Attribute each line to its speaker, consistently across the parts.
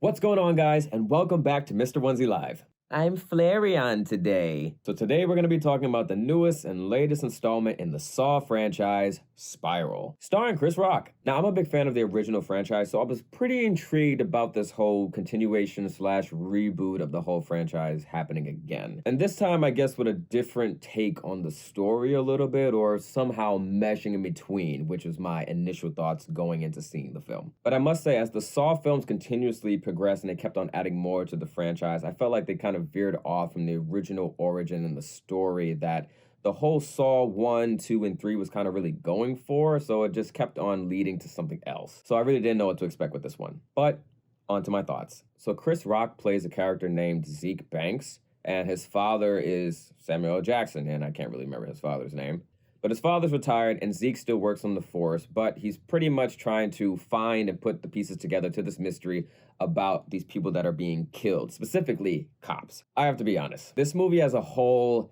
Speaker 1: What's going on, guys, and welcome back to Mr. Onesie Live. I'm Flareon today. So today we're going to be talking about the newest and latest installment in the Saw franchise, Spiral, starring Chris Rock. Now, I'm a big fan of the original franchise, so I was pretty intrigued about this whole continuation slash reboot of the whole franchise happening again. And this time, I guess, with a different take on the story a little bit, or somehow meshing in between, which was my initial thoughts going into seeing the film. But I must say, as the Saw films continuously progressed and they kept on adding more to the franchise, I felt like they kind of veered off from the original origin and the story that the whole Saw 1, 2, and 3 was kind of really going for, so it just kept on leading to something else. So I really didn't know what to expect with this one. But on to my thoughts. So Chris Rock plays a character named Zeke Banks, and his father is Samuel L. Jackson, and I can't really remember his father's name. But his father's retired, and Zeke still works on the force, but he's pretty much trying to find and put the pieces together to this mystery about these people that are being killed, specifically cops. I have to be honest, this movie as a whole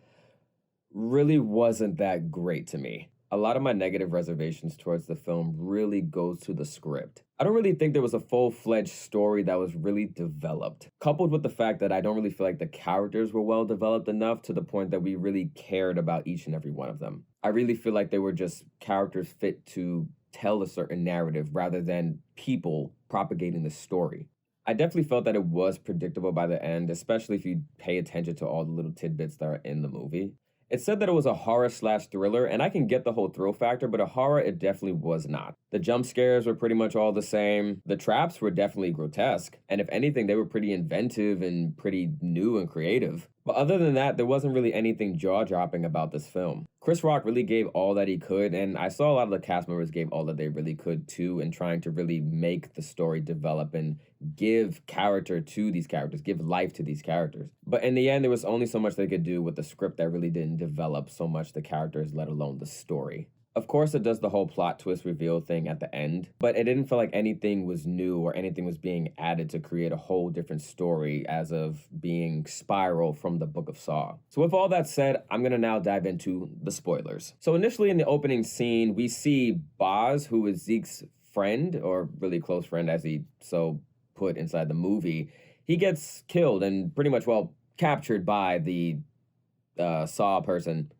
Speaker 1: really wasn't that great to me. A lot of my negative reservations towards the film really goes to the script. I don't really think there was a full-fledged story that was really developed, coupled with the fact that I don't really feel like the characters were well developed enough to the point that we really cared about each and every one of them. I really feel like they were just characters fit to tell a certain narrative rather than people propagating the story. I definitely felt that it was predictable by the end, especially if you pay attention to all the little tidbits that are in the movie. It said that it was a horror slash thriller, and I can get the whole thrill factor, but a horror it definitely was not. The jump scares were pretty much all the same. The traps were definitely grotesque, and if anything, they were pretty inventive and pretty new and creative. But other than that, there wasn't really anything jaw-dropping about this film. Chris Rock really gave all that he could, and I saw a lot of the cast members gave all that they really could too in trying to really make the story develop and give character to these characters, give life to these characters. But in the end, there was only so much they could do with the script that really didn't develop so much the characters, let alone the story. Of course, it does the whole plot twist reveal thing at the end, but it didn't feel like anything was new or anything was being added to create a whole different story as of being Spiral from the Book of Saw. So with all that said, I'm gonna now dive into the spoilers. So initially in the opening scene, we see Boz, who is Zeke's friend, or really close friend as he so put inside the movie. He gets killed and pretty much, well, captured by the Saw person,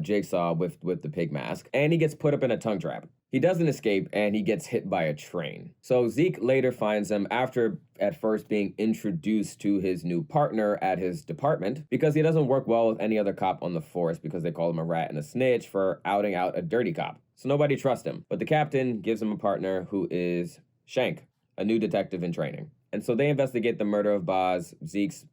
Speaker 1: Jigsaw with the pig mask, and he gets put up in a tongue trap. He doesn't escape, and he gets hit by a train. So Zeke later finds him after at first being introduced to his new partner at his department because he doesn't work well with any other cop on the force because they call him a rat and a snitch for outing out a dirty cop. So nobody trusts him. But the captain gives him a partner who is Shank, a new detective in training. And so they investigate the murder of Boz, Zeke's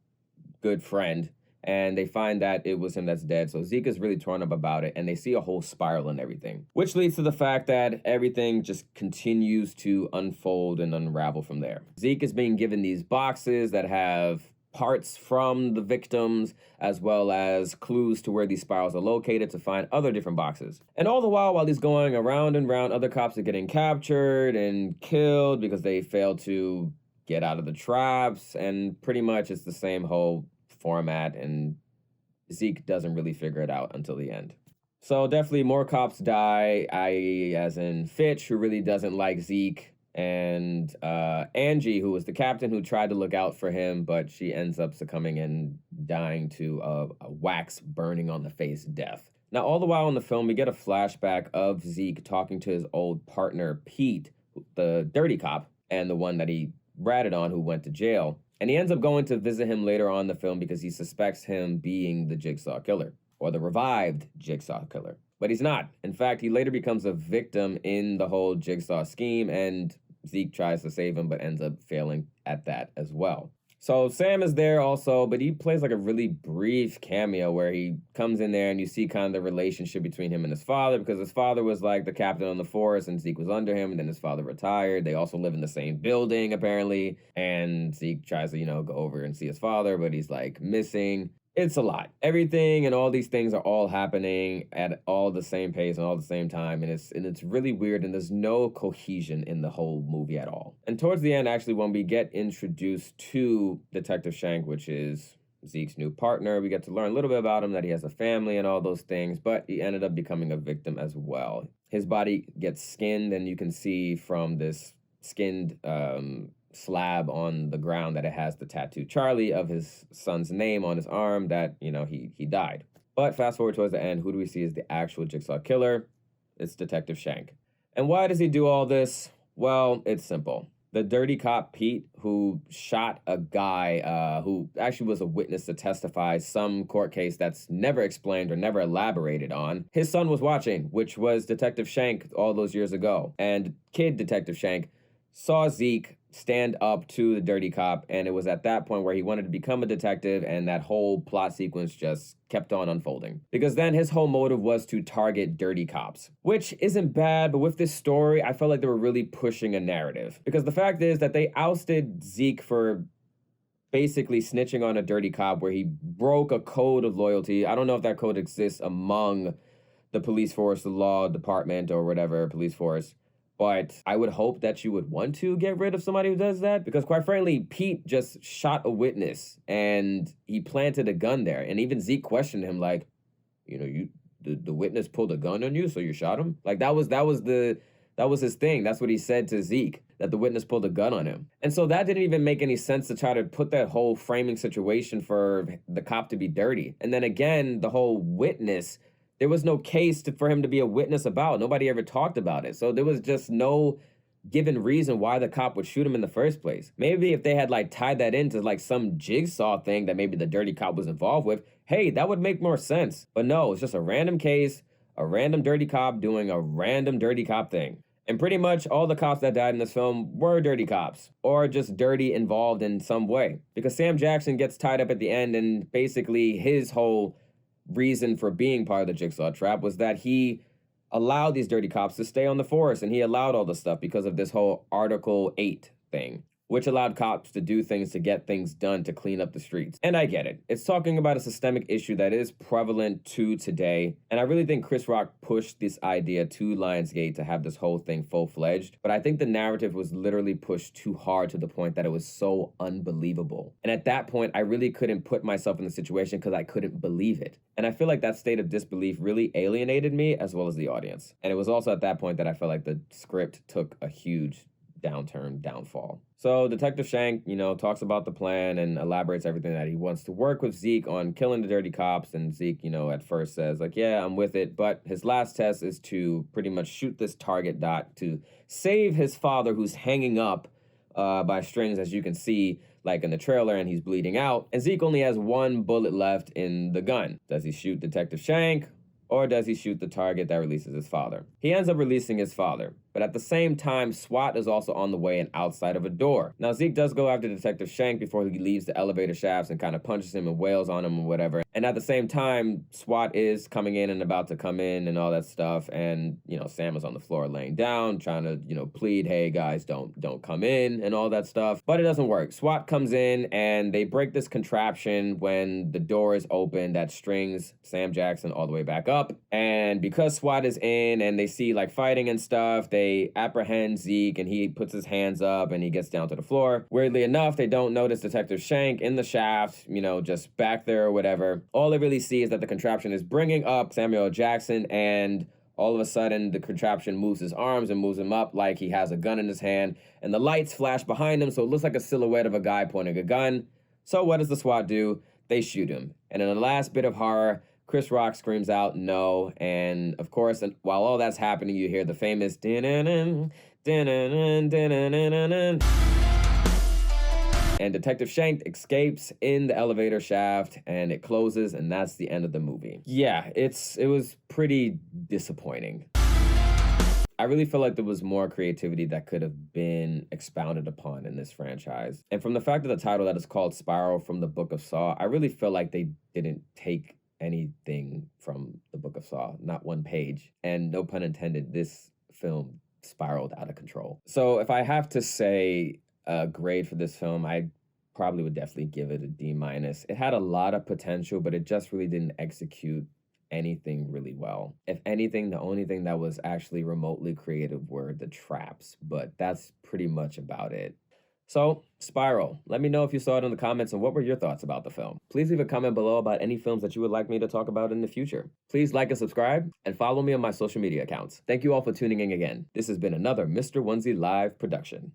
Speaker 1: good friend, and they find that it was him that's dead. So Zeke is really torn up about it, and they see a whole spiral and everything, which leads to the fact that everything just continues to unfold and unravel from there. Zeke is being given these boxes that have parts from the victims, as well as clues to where these spirals are located to find other different boxes. And all the while he's going around and around, other cops are getting captured and killed because they failed to get out of the traps, and pretty much it's the same whole format, and Zeke doesn't really figure it out until the end. So definitely more cops die, i.e. as in Fitch, who really doesn't like Zeke, and Angie, who was the captain who tried to look out for him, but she ends up succumbing and dying to a wax burning on the face death. Now, all the while in the film, we get a flashback of Zeke talking to his old partner, Pete, the dirty cop, and the one that he ratted on who went to jail. And he ends up going to visit him later on in the film because he suspects him being the Jigsaw killer, or the revived Jigsaw killer. But he's not. In fact, he later becomes a victim in the whole Jigsaw scheme, and Zeke tries to save him, but ends up failing at that as well. So Sam is there also, but he plays like a really brief cameo where he comes in there and you see kind of the relationship between him and his father, because his father was like the captain on the force and Zeke was under him, and then his father retired. They also live in the same building apparently, and Zeke tries to, go over and see his father, but he's like missing. It's a lot. Everything and all these things are all happening at all the same pace and all the same time, and it's really weird, and there's no cohesion in the whole movie at all. And towards the end, actually, when we get introduced to Detective Shank, which is Zeke's new partner, we get to learn a little bit about him, that he has a family and all those things, but he ended up becoming a victim as well. His body gets skinned, and you can see from this skinned slab on the ground that it has the tattoo Charlie of his son's name on his arm that, he died. But fast forward towards the end, who do we see as the actual Jigsaw killer? It's Detective Shank. And why does he do all this? Well, it's simple. The dirty cop, Pete, who shot a guy who actually was a witness to testify some court case that's never explained or never elaborated on, his son was watching, which was Detective Shank all those years ago. And kid Detective Shank saw Zeke stand up to the dirty cop, and it was at that point where he wanted to become a detective, and that whole plot sequence just kept on unfolding. Because then his whole motive was to target dirty cops, which isn't bad, but with this story, I felt like they were really pushing a narrative. Because the fact is that they ousted Zeke for basically snitching on a dirty cop where he broke a code of loyalty. I don't know if that code exists among the police force, the law department, or whatever police force. But I would hope that you would want to get rid of somebody who does that, because quite frankly, Pete just shot a witness and he planted a gun there. And even Zeke questioned him like, the witness pulled a gun on you, so you shot him? Like that was his thing. That's what he said to Zeke, that the witness pulled a gun on him. And so that didn't even make any sense to try to put that whole framing situation for the cop to be dirty. And then again, the whole witness, there was no case for him to be a witness about. Nobody ever talked about it. So there was just no given reason why the cop would shoot him in the first place. Maybe if they had tied that into some jigsaw thing that maybe the dirty cop was involved with, hey, that would make more sense. But no, it's just a random case, a random dirty cop doing a random dirty cop thing. And pretty much all the cops that died in this film were dirty cops, or just dirty involved in some way. Because Sam Jackson gets tied up at the end, and basically his whole reason for being part of the Jigsaw trap was that he allowed these dirty cops to stay on the force, and he allowed all this stuff because of this whole Article 8 thing, which allowed cops to do things to get things done to clean up the streets. And I get it. It's talking about a systemic issue that is prevalent to today. And I really think Chris Rock pushed this idea to Lionsgate to have this whole thing full-fledged. But I think the narrative was literally pushed too hard to the point that it was so unbelievable. And at that point, I really couldn't put myself in the situation because I couldn't believe it. And I feel like that state of disbelief really alienated me as well as the audience. And it was also at that point that I felt like the script took a huge downfall. So Detective Shank, talks about the plan and elaborates everything that he wants to work with Zeke on killing the dirty cops. And Zeke, at first says yeah, I'm with it. But his last test is to pretty much shoot this target dot to save his father, who's hanging up by strings, as you can see, in the trailer, and he's bleeding out. And Zeke only has one bullet left in the gun. Does he shoot Detective Shank, or does he shoot the target that releases his father? He ends up releasing his father. But at the same time, SWAT is also on the way and outside of a door. Now, Zeke does go after Detective Shank before he leaves the elevator shafts and kind of punches him and wails on him or whatever. And at the same time, SWAT is coming in and about to come in and all that stuff. And, Sam is on the floor laying down, trying to, plead, hey, guys, don't come in and all that stuff. But it doesn't work. SWAT comes in and they break this contraption when the door is open that strings Sam Jackson all the way back up. And because SWAT is in and they see fighting and stuff, they apprehend Zeke and he puts his hands up and he gets down to the floor. Weirdly enough, they don't notice Detective Shank in the shaft, just back there or whatever. All they really see is that the contraption is bringing up Samuel Jackson, and all of a sudden the contraption moves his arms and moves him up like he has a gun in his hand, and the lights flash behind him so it looks like a silhouette of a guy pointing a gun. So what does the SWAT do? They shoot him. And in the last bit of horror, Chris Rock screams out, no, and of course, and while all that's happening, you hear the famous din-din-din, din-din-din, din-din-din-din. And Detective Shank escapes in the elevator shaft, and it closes, and that's the end of the movie. Yeah, it was pretty disappointing. I really feel like there was more creativity that could have been expounded upon in this franchise. And from the fact of the title that is called Spiral from the Book of Saw, I really feel like they didn't take anything from the Book of Saw, not one page. And no pun intended, this film spiraled out of control. So if I have to say a grade for this film, I probably would definitely give it a D-. It had a lot of potential, but it just really didn't execute anything really well. If anything, the only thing that was actually remotely creative were the traps, but that's pretty much about it. So, Spiral. Let me know if you saw it in the comments and what were your thoughts about the film. Please leave a comment below about any films that you would like me to talk about in the future. Please like and subscribe, and follow me on my social media accounts. Thank you all for tuning in again. This has been another Mr. Onesie Live production.